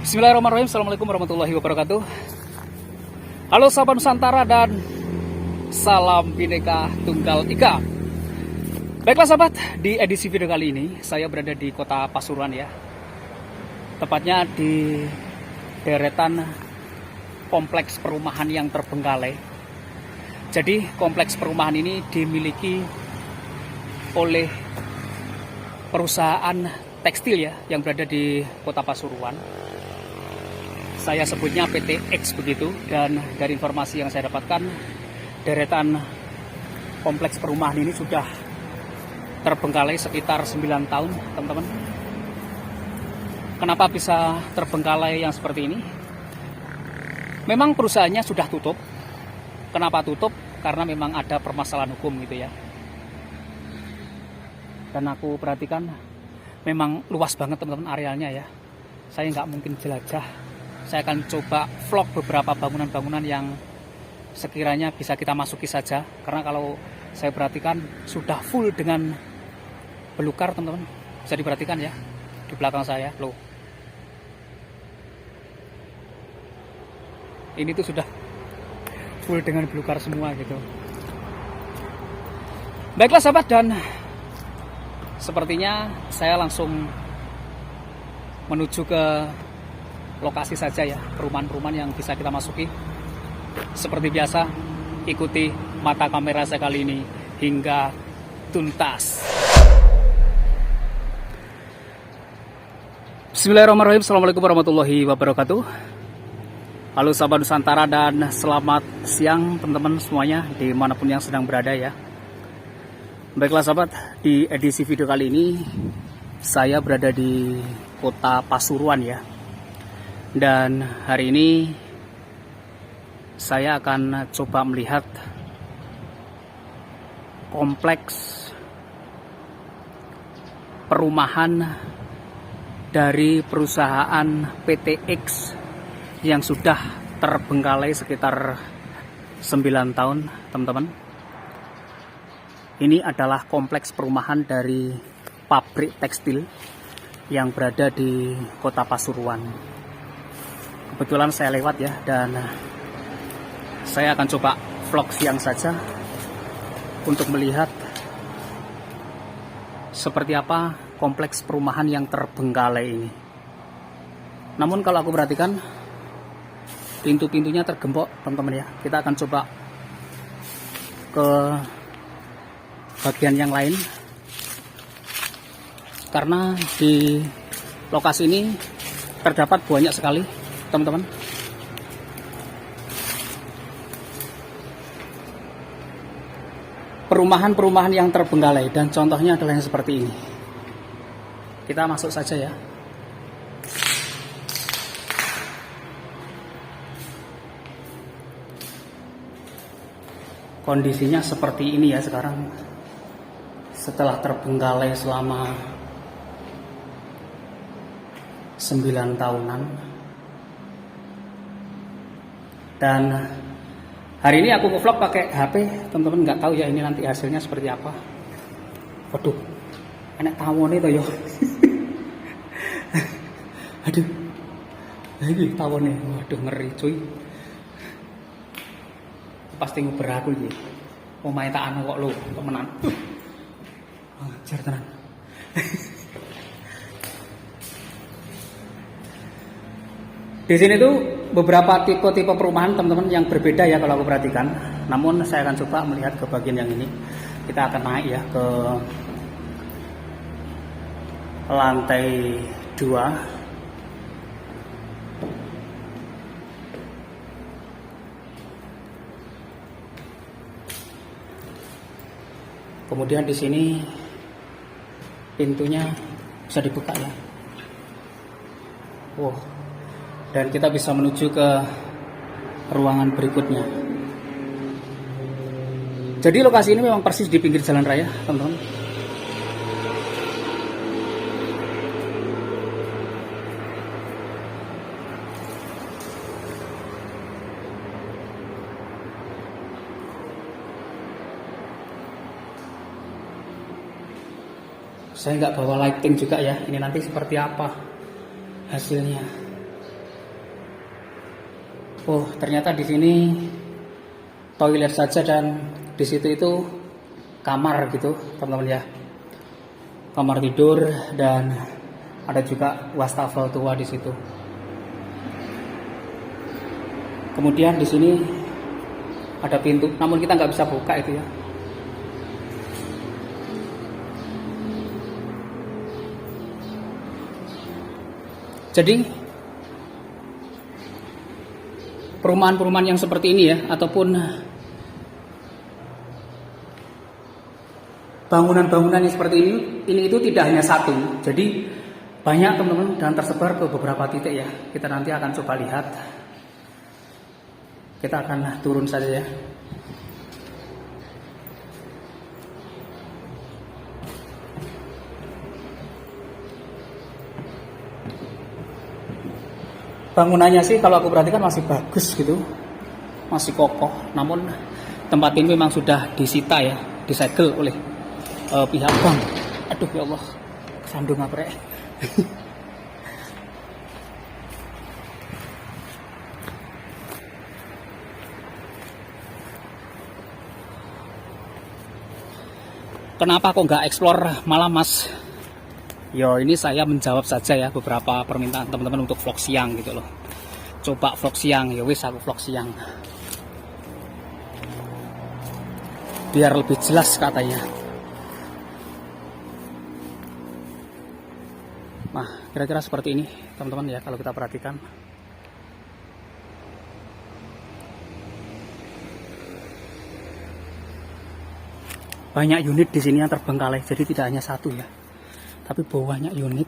Bismillahirrahmanirrahim. Assalamualaikum warahmatullahi wabarakatuh. Halo sahabat Nusantara dan salam Bhinneka Tunggal Ika. Baiklah sahabat, di edisi video kali ini saya berada di kota Pasuruan ya. Tepatnya di deretan kompleks perumahan yang terbengkalai. Jadi kompleks perumahan ini dimiliki oleh perusahaan tekstil ya yang berada di kota Pasuruan. Saya sebutnya PT X begitu, dan dari informasi yang saya dapatkan deretan kompleks perumahan ini sudah terbengkalai sekitar 9 tahun teman-teman. Kenapa bisa terbengkalai yang seperti ini? Memang perusahaannya sudah tutup. Kenapa tutup? Karena memang ada permasalahan hukum gitu ya. Dan aku perhatikan memang luas banget teman-teman arealnya ya. Saya nggak mungkin jelajah. Saya akan coba vlog beberapa bangunan-bangunan yang sekiranya bisa kita masuki saja. Karena kalau saya perhatikan sudah full dengan belukar teman-teman. Bisa diperhatikan ya di belakang saya loh. Ini tuh sudah full dengan belukar semua gitu. Baiklah sahabat, dan sepertinya saya langsung menuju ke lokasi saja ya, perumahan-perumahan yang bisa kita masuki. Seperti biasa, ikuti mata kamera saya kali ini hingga tuntas. Bismillahirrahmanirrahim. Assalamualaikum warahmatullahi wabarakatuh. Halo sahabat Nusantara dan selamat siang teman-teman semuanya dimanapun yang sedang berada ya. Baiklah sahabat, di edisi video kali ini saya berada di kota Pasuruan ya. Dan hari ini saya akan coba melihat kompleks perumahan dari perusahaan PT X yang sudah terbengkalai sekitar 9 tahun teman-teman. Ini adalah kompleks perumahan dari pabrik tekstil yang berada di kota Pasuruan. Kebetulan saya lewat ya, dan saya akan coba vlog siang saja untuk melihat seperti apa kompleks perumahan yang terbengkalai ini. Namun kalau aku perhatikan pintu-pintunya tergembok teman-teman ya. Kita akan coba ke bagian yang lain, karena di lokasi ini terdapat banyak sekali teman-teman perumahan-perumahan yang terbengkalai, dan contohnya adalah yang seperti ini. Kita masuk saja ya. Kondisinya seperti ini ya sekarang, setelah terbengkalai selama 9 tahunan. Dan hari ini aku nge-vlog pakai HP teman-teman, nggak tahu ya ini nanti hasilnya seperti apa. Waduh, enak tawon itu yo. Aduh, ini tawonnya, waduh ngeri cuy. Pasti nguber aku iki. Omahe tak anu kok lho, temenan. Ajar tenan. Di sini tuh beberapa tipe-tipe perumahan teman-teman yang berbeda ya kalau aku perhatikan. Namun saya akan coba melihat ke bagian yang ini. Kita akan naik ya ke lantai 2. Kemudian di sini pintunya bisa dibuka ya. Wow. Dan kita bisa menuju ke ruangan berikutnya. Jadi lokasi ini memang persis di pinggir jalan raya, teman-teman. Saya nggak bawa lighting juga ya. Ini nanti seperti apa hasilnya. Oh, ternyata di sini toilet saja dan di situ itu kamar gitu, teman-teman ya. Kamar tidur dan ada juga wastafel tua di situ. Kemudian di sini ada pintu, namun kita nggak bisa buka itu ya. Jadi perumahan-perumahan yang seperti ini ya, ataupun bangunan-bangunan yang seperti ini itu tidak hanya satu. Jadi banyak teman-teman dan tersebar ke beberapa titik ya. Kita nanti akan coba lihat. Kita akan turun saja ya. Bangunannya sih kalau aku perhatikan masih bagus gitu, masih kokoh. Namun tempat ini memang sudah disita ya, disegel oleh pihak bank. Aduh ya Allah, kesandung apa ya? Kenapa kok nggak explore malam mas? Yo, ini saya menjawab saja ya beberapa permintaan teman-teman untuk vlog siang gitu loh. Coba vlog siang, ya wis aku vlog siang. Biar lebih jelas katanya. Nah, kira-kira seperti ini teman-teman ya kalau kita perhatikan. Banyak unit di sini yang terbengkalai, jadi tidak hanya satu ya. Tapi banyak unit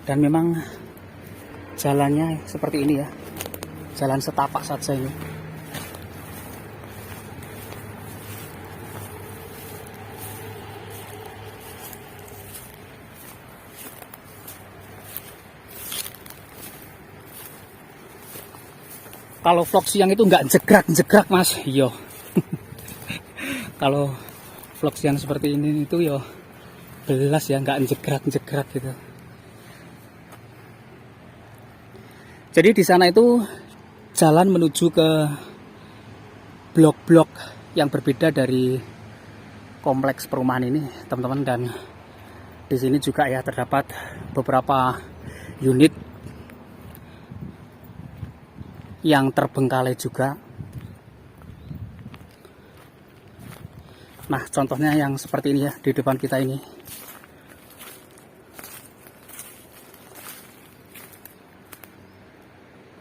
dan memang jalannya seperti ini ya, jalan setapak saja ini. Kalau vlog siang itu nggak jegrak-jegrak mas, yo. Kalau vlog siang seperti ini itu yo belas ya, nggak jegrak-jegrak gitu. Jadi di sana itu jalan menuju ke blok-blok yang berbeda dari kompleks perumahan ini, teman-teman. Dan di sini juga ya terdapat beberapa unit yang terbengkalai juga. Nah, contohnya yang seperti ini ya di depan kita ini.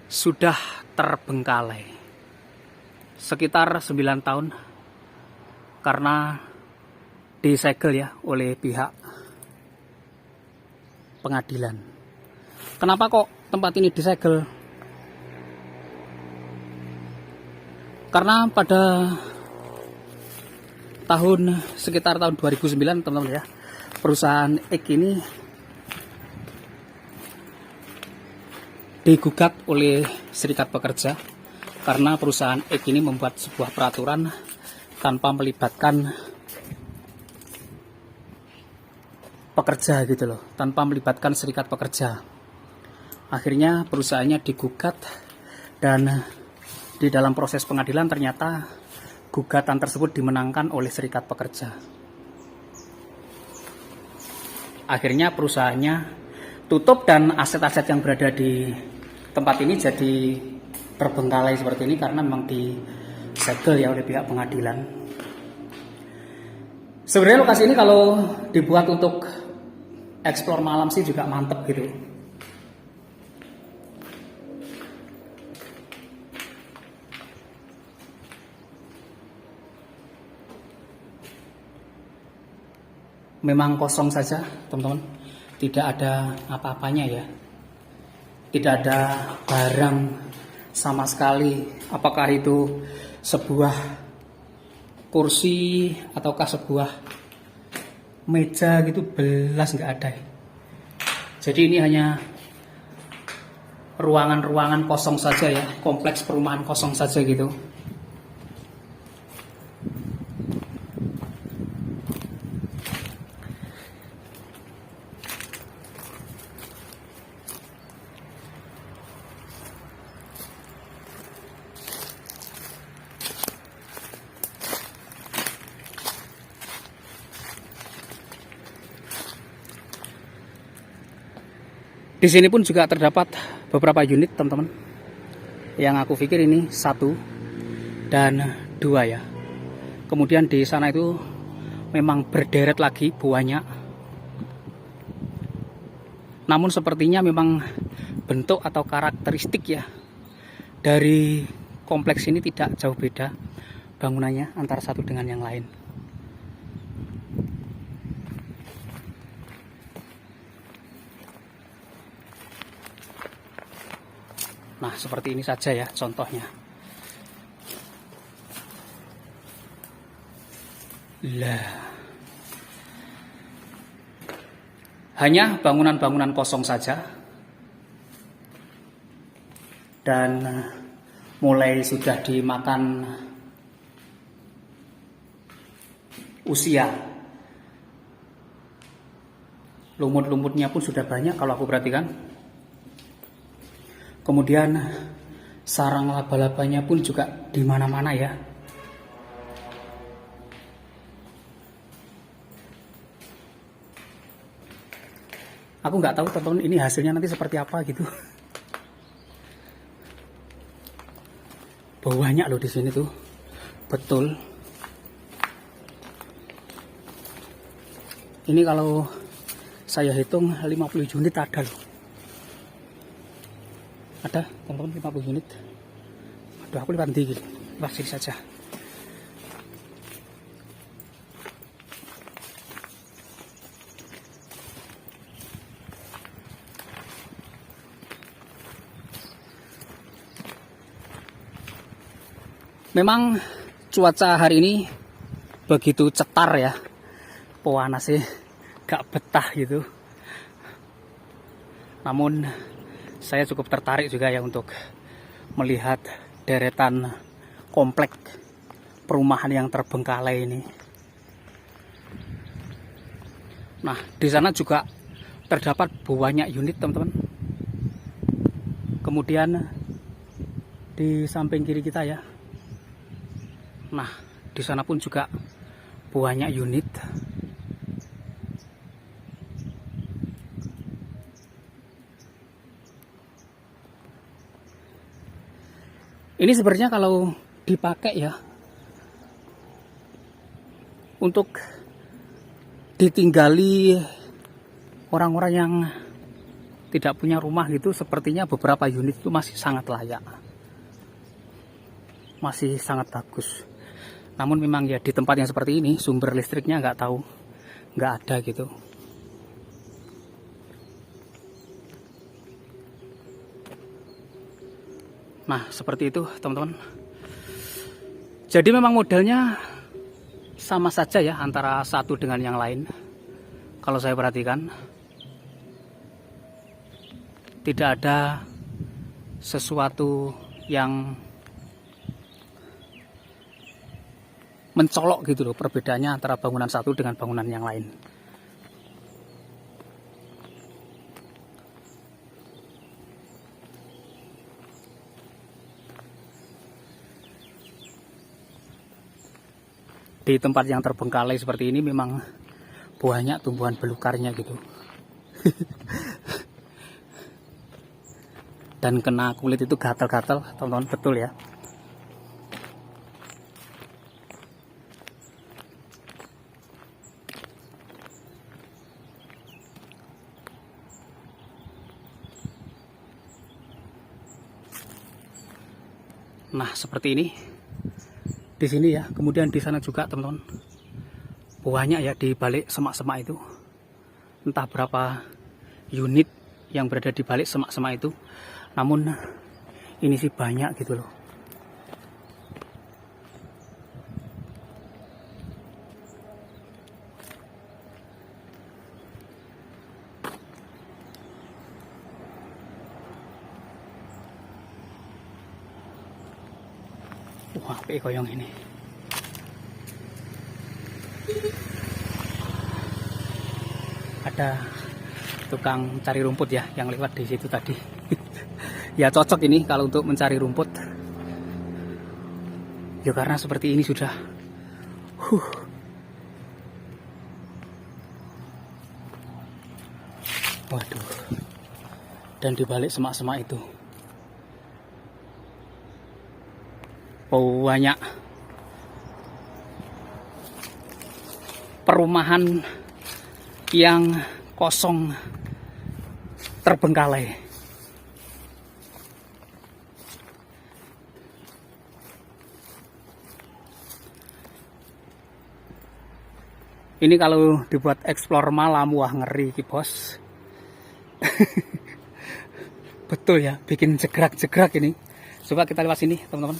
Sudah terbengkalai sekitar 9 tahun karena disegel ya oleh pihak pengadilan. Kenapa kok tempat ini disegel? Karena pada sekitar tahun 2009 teman-teman ya, perusahaan X ini digugat oleh Serikat Pekerja karena perusahaan X ini membuat sebuah peraturan tanpa melibatkan pekerja gitu loh, tanpa melibatkan Serikat Pekerja. Akhirnya perusahaannya digugat dan di dalam proses pengadilan ternyata gugatan tersebut dimenangkan oleh Serikat Pekerja. Akhirnya perusahaannya tutup dan aset-aset yang berada di tempat ini jadi terbengkalai seperti ini karena memang disegel ya oleh pihak pengadilan. Sebenarnya lokasi ini kalau dibuat untuk eksplor malam sih juga mantep gitu. Memang kosong saja teman-teman, tidak ada apa-apanya ya. Tidak ada barang sama sekali, apakah itu sebuah kursi ataukah sebuah meja gitu, belas nggak ada. Jadi ini hanya ruangan-ruangan kosong saja ya, kompleks perumahan kosong saja gitu. Di sini pun juga terdapat beberapa unit, teman-teman. Yang aku pikir ini 1 dan 2 ya. Kemudian di sana itu memang berderet lagi banyak. Namun sepertinya memang bentuk atau karakteristik ya dari kompleks ini tidak jauh beda bangunannya antara satu dengan yang lain. Nah, seperti ini saja ya contohnya. Lah, hanya bangunan-bangunan kosong saja. Dan mulai sudah dimakan usia. Lumut-lumutnya pun sudah banyak kalau aku perhatikan. Kemudian sarang laba-labanya pun juga di mana-mana ya. Aku nggak tahu teman-teman ini hasilnya nanti seperti apa gitu. Banyak loh di sini tuh, betul. Ini kalau saya hitung 50 unit ada loh. Ada teman-teman 50 unit. Aduh, aku lipat tinggi, pasti saja. Memang cuaca hari ini begitu cetar ya, panasnya gak betah gitu. Namun saya cukup tertarik juga ya untuk melihat deretan komplek perumahan yang terbengkalai ini. Nah, di sana juga terdapat banyak unit teman-teman. Kemudian di samping kiri kita ya. Nah, di sana pun juga banyak unit. Ini sebenarnya kalau dipakai ya untuk ditinggali orang-orang yang tidak punya rumah gitu, sepertinya beberapa unit itu masih sangat layak. Masih sangat bagus. Namun memang ya di tempat yang seperti ini sumber listriknya nggak tahu, nggak ada gitu. Nah, seperti itu teman-teman. Jadi memang modelnya sama saja ya antara satu dengan yang lain. Kalau saya perhatikan, tidak ada sesuatu yang mencolok gitu loh perbedaannya antara bangunan satu dengan bangunan yang lain. Di tempat yang terbengkalai seperti ini memang banyak tumbuhan belukarnya gitu. Dan kena kulit itu gatal-gatal, teman-teman, betul ya. Nah, seperti ini. Di sini ya, kemudian di sana juga teman-teman. Banyak ya di balik semak-semak itu. Entah berapa unit yang berada di balik semak-semak itu. Namun ini sih banyak gitu loh. Wah, apik koyong ini. Ada tukang cari rumput ya yang lewat di situ tadi. Ya cocok ini kalau untuk mencari rumput. Ya karena seperti ini sudah. Waduh. Dan di balik semak-semak itu banyak perumahan yang kosong, terbengkalai. Ini kalau dibuat explore malam, wah ngeri ki bos. Betul ya, bikin jegrak-jegrak ini. Coba kita lewat sini teman-teman.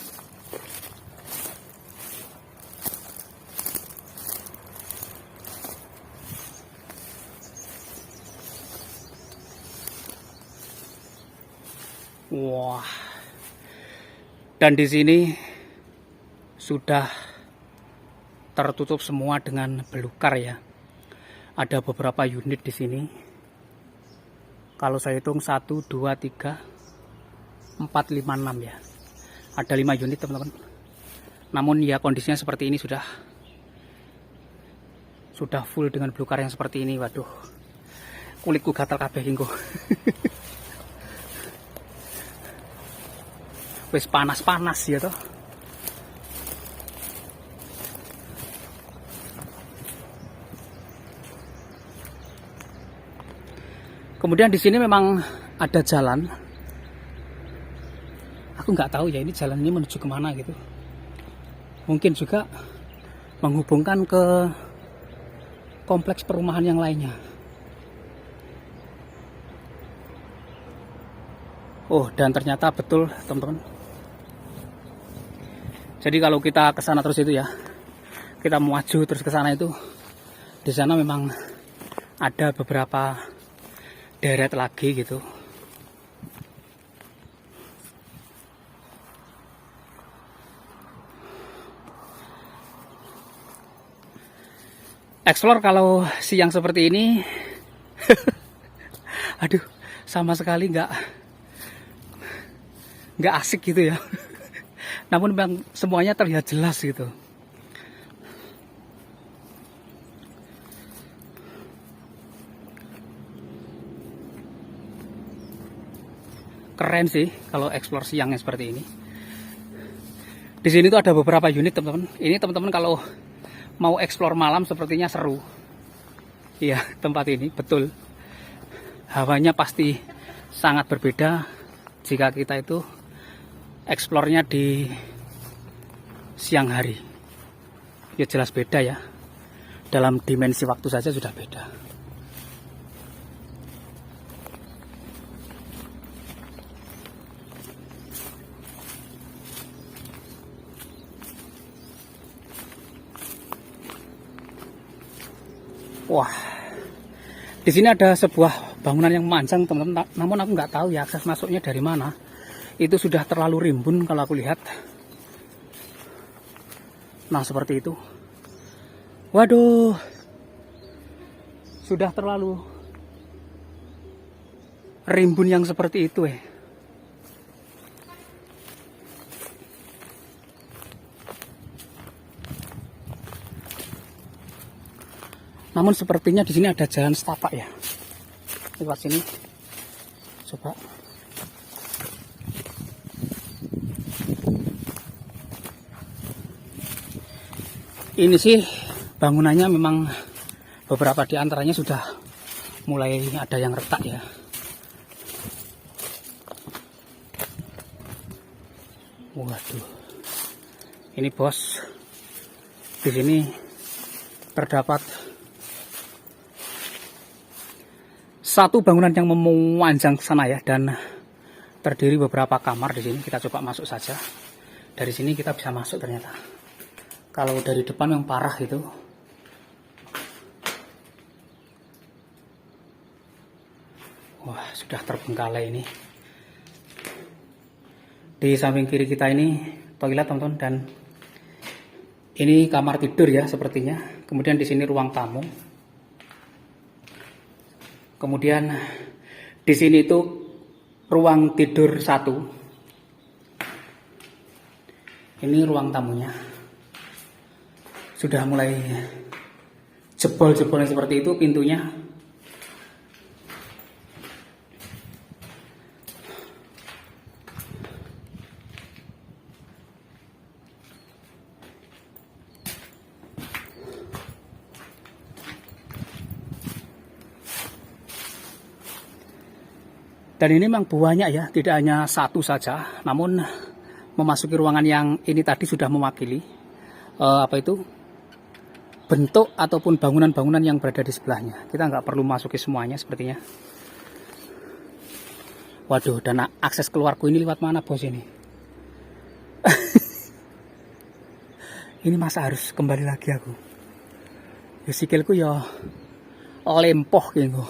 Wah, dan di sini sudah tertutup semua dengan belukar ya. Ada beberapa unit di sini. Kalau saya hitung 1, 2, 3, 4, 5, 6 ya. Ada 5 unit teman-teman. Namun ya kondisinya seperti ini sudah full dengan belukar yang seperti ini. Waduh, kulitku gatal kabeh kingko. Wis panas-panas ya toh. Kemudian di sini memang ada jalan. Aku nggak tahu ya ini jalan ini menuju kemana gitu. Mungkin juga menghubungkan ke kompleks perumahan yang lainnya. Oh, dan ternyata betul teman-teman. Jadi kalau kita ke sana terus itu ya, kita maju terus ke sana itu, di sana memang ada beberapa deret lagi gitu. Explore kalau siang seperti ini, aduh, sama sekali nggak asik gitu ya. Namun memang semuanya terlihat jelas gitu. Keren sih kalau explore siangnya seperti ini. Di sini tuh ada beberapa unit teman-teman. Ini teman-teman kalau mau explore malam sepertinya seru. Iya, tempat ini betul. Hawanya pasti sangat berbeda jika kita itu eksplornya di siang hari. Ya jelas beda ya. Dalam dimensi waktu saja sudah beda. Wah, di sini ada sebuah bangunan yang memanjang teman-teman. Namun aku nggak tahu ya akses masuknya dari mana. Itu sudah terlalu rimbun kalau aku lihat. Nah seperti itu. Waduh, sudah terlalu rimbun yang seperti itu . Namun sepertinya di sini ada jalan setapak ya. Lewat sini. Coba. Ini sih bangunannya memang beberapa di antaranya sudah mulai ada yang retak ya. Waduh. Ini bos. Di sini terdapat satu bangunan yang memanjang ke sana ya, dan terdiri beberapa kamar di sini. Kita coba masuk saja. Dari sini kita bisa masuk ternyata. Kalau dari depan yang parah itu. Wah, sudah terbengkalai ini. Di samping kiri kita ini toilet teman-teman, dan ini kamar tidur ya sepertinya. Kemudian di sini ruang tamu. Kemudian di sini itu ruang tidur 1. Ini ruang tamunya. Sudah mulai jebol-jebolnya seperti itu pintunya. Dan ini memang banyak ya, tidak hanya satu saja, namun memasuki ruangan yang ini tadi sudah mewakili bentuk ataupun bangunan-bangunan yang berada di sebelahnya. Kita nggak perlu masuki semuanya sepertinya. Waduh, dan akses keluarku ini lewat mana bos ini? Ini masa harus kembali lagi aku? Ya sikilku ya lempoh gitu.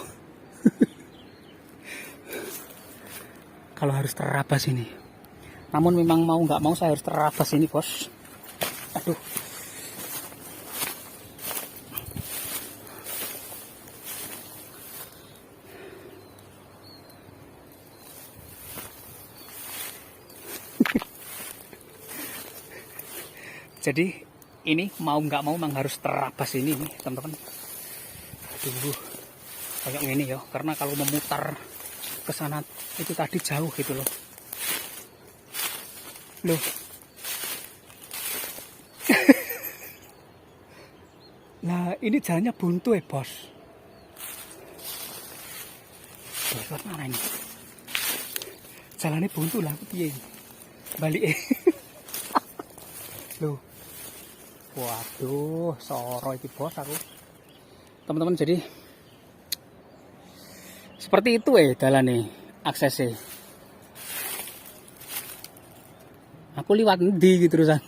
Kalau harus terabas ini. Namun memang mau nggak mau saya harus terabas ini bos. Aduh. Jadi ini mau nggak mau memang harus terabas ini nih teman-teman. Aduh, kayak ini ya, karena kalau memutar ke sana itu tadi jauh gitu loh. Loh. Nah, ini jalannya buntu ya, bos. Lewat mana ini? Jalannya buntu lah, piye? Balik. Loh. Waduh, soro iki bos aku. Teman-teman, jadi seperti itu jalan nih aksesnya. Aku liwat ndi gitu terusan.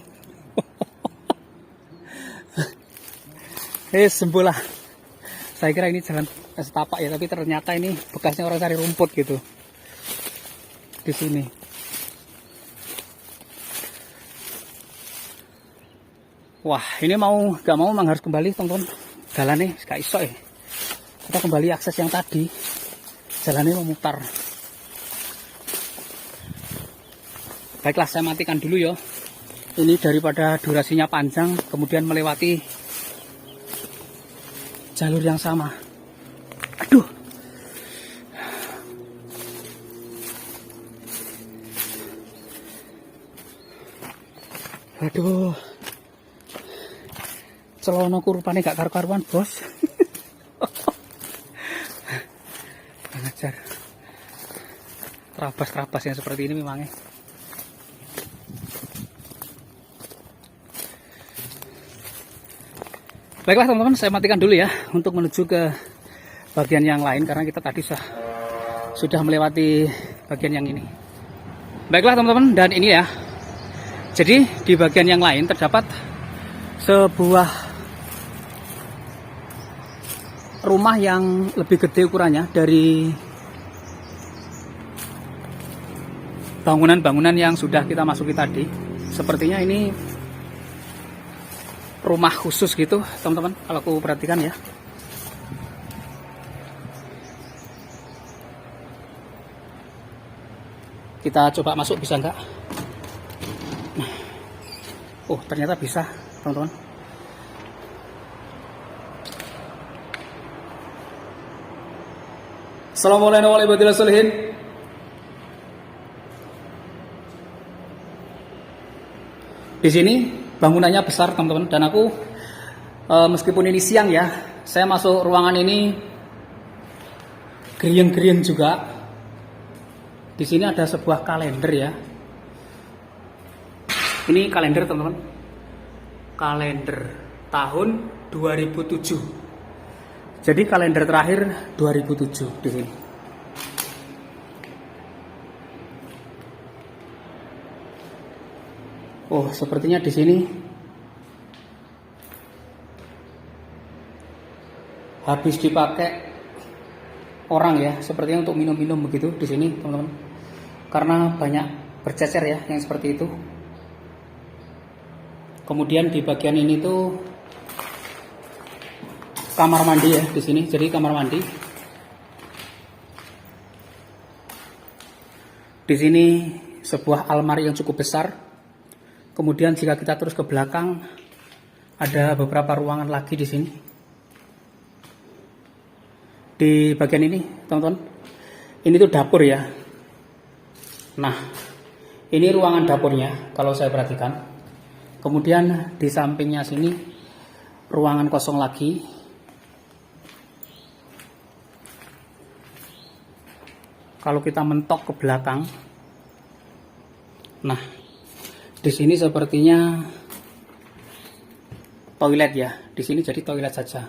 Sembulah. Saya kira ini jalan setapak ya, tapi ternyata ini bekasnya orang cari rumput gitu. Di sini. Wah, ini mau gak mau memang harus kembali teman-teman. Jalannya gak iso ya. Kita kembali akses yang tadi. Jalannya memutar. Baiklah, saya matikan dulu ya. Ini daripada durasinya panjang, kemudian melewati jalur yang sama. Aduh. Aduh. Celono kurupane gak karu-karuan, bos. Ngajar. Terabas-terabas yang seperti ini memangnya. Baiklah teman-teman, saya matikan dulu ya untuk menuju ke bagian yang lain karena kita tadi sudah melewati bagian yang ini. Baiklah teman-teman, dan ini ya. Jadi di bagian yang lain terdapat sebuah rumah yang lebih gede ukurannya dari bangunan-bangunan yang sudah kita masuki tadi. Sepertinya ini rumah khusus gitu teman-teman, kalau aku perhatikan ya. Kita coba masuk, bisa nggak? Nah. Oh, ternyata bisa teman-teman. Assalamualaikum warahmatullahi wabarakatuh. Di sini bangunannya besar teman-teman, dan aku meskipun ini siang ya, saya masuk ruangan ini geriang-geriang juga. Di sini ada sebuah kalender ya. Ini kalender teman-teman. Kalender tahun 2007. Jadi kalender terakhir 2007 di sini. Oh, sepertinya di sini habis dipakai orang ya, sepertinya untuk minum-minum begitu di sini, teman-teman. Karena banyak bercecer ya yang seperti itu. Kemudian di bagian ini tuh kamar mandi ya di sini. Jadi kamar mandi. Di sini sebuah almari yang cukup besar. Kemudian jika kita terus ke belakang, ada beberapa ruangan lagi di sini. Di bagian ini, teman-teman, ini tuh dapur ya. Nah, ini ruangan dapurnya kalau saya perhatikan. Kemudian di sampingnya sini ruangan kosong lagi. kalau kita mentok ke belakang, nah di sini sepertinya toilet ya. Di sini jadi toilet saja.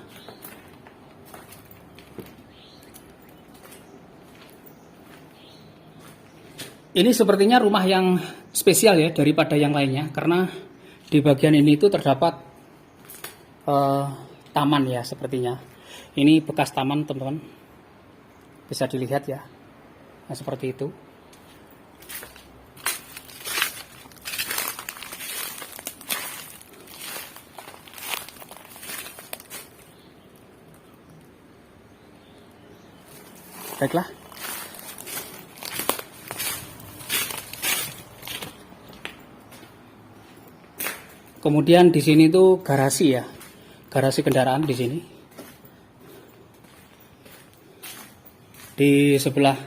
Ini sepertinya rumah yang spesial ya daripada yang lainnya, karena di bagian ini itu terdapat taman ya sepertinya. Ini bekas taman teman-teman, bisa dilihat ya. Nah seperti itu. Baiklah. Kemudian di sini tuh garasi ya, garasi kendaraan di sini. Di sebelah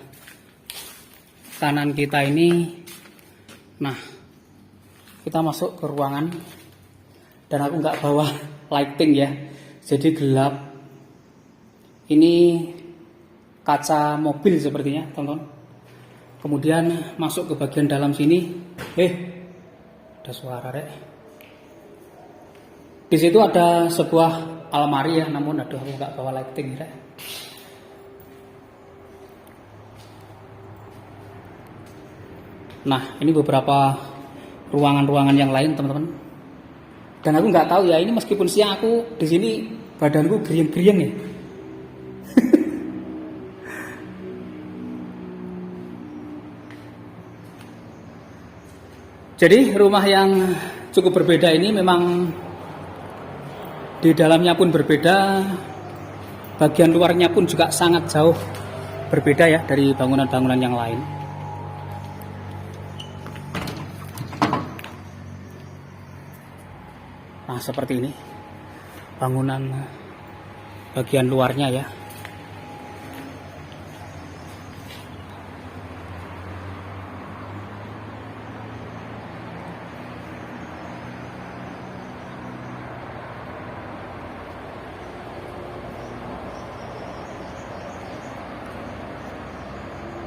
kanan kita ini, nah kita masuk ke ruangan, dan aku nggak bawa lighting ya, jadi gelap. Ini kaca mobil sepertinya teman-teman. Kemudian masuk ke bagian dalam sini, ada suara rek. Di situ ada sebuah almari ya, namun aduh aku nggak bawa lighting ya. Nah ini beberapa ruangan-ruangan yang lain teman-teman. Dan aku nggak tahu ya, ini meskipun siang aku di sini badanku geriang-geriang ya. Jadi rumah yang cukup berbeda ini memang di dalamnya pun berbeda, bagian luarnya pun juga sangat jauh berbeda ya dari bangunan-bangunan yang lain. Nah seperti ini bangunan bagian luarnya ya.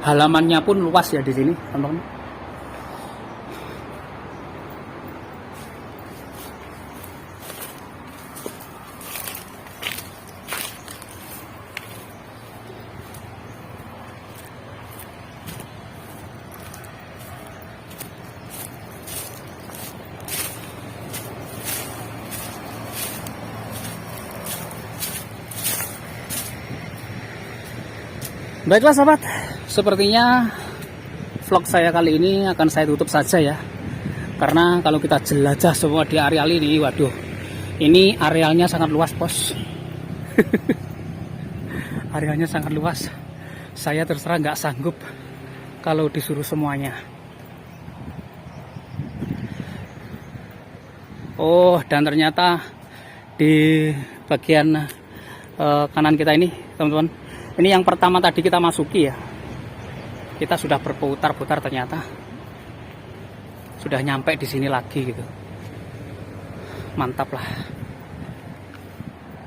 Halamannya pun luas ya di sini, teman-teman. Baiklah sahabat, sepertinya vlog saya kali ini akan saya tutup saja ya. Karena kalau kita jelajah semua di areal ini, waduh, ini arealnya sangat luas bos. Arealnya sangat luas. Saya terserah nggak sanggup kalau disuruh semuanya. Oh, dan ternyata di bagian kanan kita ini teman-teman, ini yang pertama tadi kita masuki ya. Kita sudah berputar-putar, ternyata sudah nyampe di sini lagi gitu. Mantap lah.